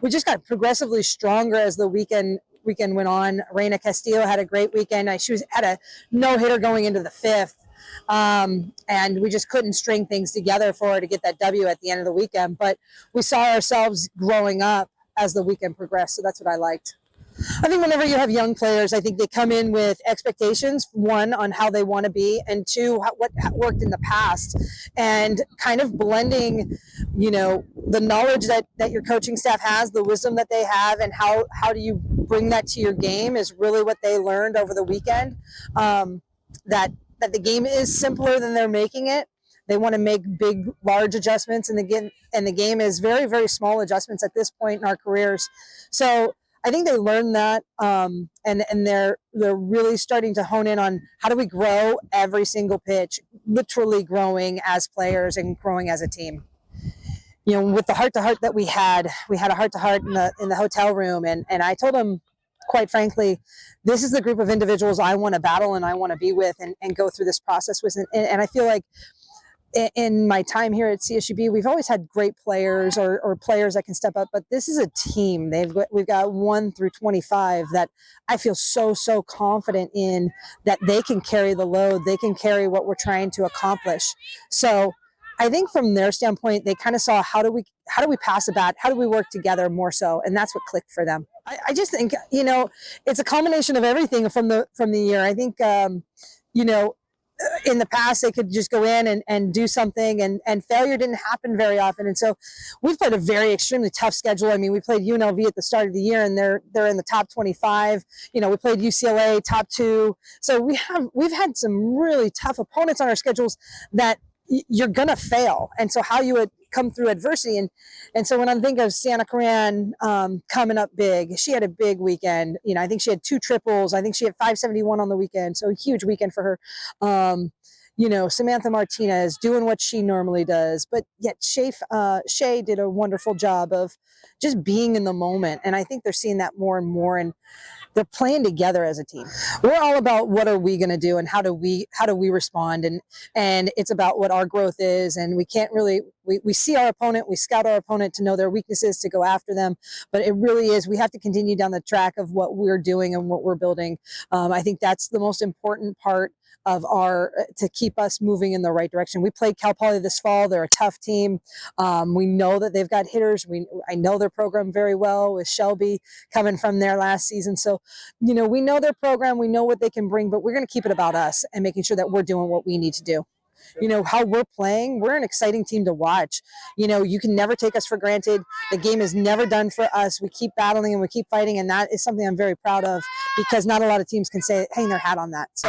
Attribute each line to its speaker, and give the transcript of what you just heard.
Speaker 1: we just got progressively stronger as the weekend went on. Reina Castillo had a great weekend. She had a no-hitter going into the 5th. And we just couldn't string things together for her to get that W at the end of the weekend. But we saw ourselves growing up as the weekend progressed. So that's what I liked. I think whenever you have young players, I think they come in with expectations, one, on how they want to be, and two, what worked in the past, and kind of blending, the knowledge that your coaching staff has, the wisdom that they have, and how do you bring that to your game is really what they learned over the weekend. That the game is simpler than they're making it. They want to make big, large adjustments, and the game is very, very small adjustments at this point in our careers. So I think they learned that, and they're really starting to hone in on how do we grow every single pitch, literally growing as players and growing as a team. With the heart-to-heart that we had a heart-to-heart in the hotel room, and I told them, quite frankly, this is the group of individuals I want to battle and I want to be with and go through this process with. And I feel like in my time here at CSUB, we've always had great players or players that can step up, but this is a team. We've got 1 through 25 that I feel so confident in, that they can carry the load. They can carry what we're trying to accomplish. So I think from their standpoint, they kind of saw how do we pass the bat? How do we work together more so? And that's what clicked for them. I just think, it's a combination of everything from the year. I think, in the past, they could just go in and do something, and failure didn't happen very often. And so we've played a very extremely tough schedule. I mean, we played UNLV at the start of the year, and they're in the top 25. We played UCLA, top 2. So we've had some really tough opponents on our schedules that you're going to fail. And so how you would come through adversity. And so when I think of Santa Coran coming up big, she had a big weekend. I think she had 2 triples. I think she had 571 on the weekend. So a huge weekend for her. Samantha Martinez doing what she normally does, but yet Shay did a wonderful job of just being in the moment. And I think they're seeing that more and more, and they're playing together as a team. We're all about what are we going to do and how do we respond, and it's about what our growth is. And we can't really, we see our opponent, we scout our opponent to know their weaknesses, to go after them, but it really is, we have to continue down the track of what we're doing and what we're building. I think that's the most important part of to keep us moving in the right direction. We played Cal Poly this fall. They're a tough team. We know that they've got hitters. I know their program very well, with Shelby coming from there last season. So, we know their program, we know what they can bring, but we're going to keep it about us and making sure that we're doing what we need to do. How we're playing, we're an exciting team to watch. You can never take us for granted. The game is never done for us. We keep battling and we keep fighting, and that is something I'm very proud of, because not a lot of teams can hang their hat on that. So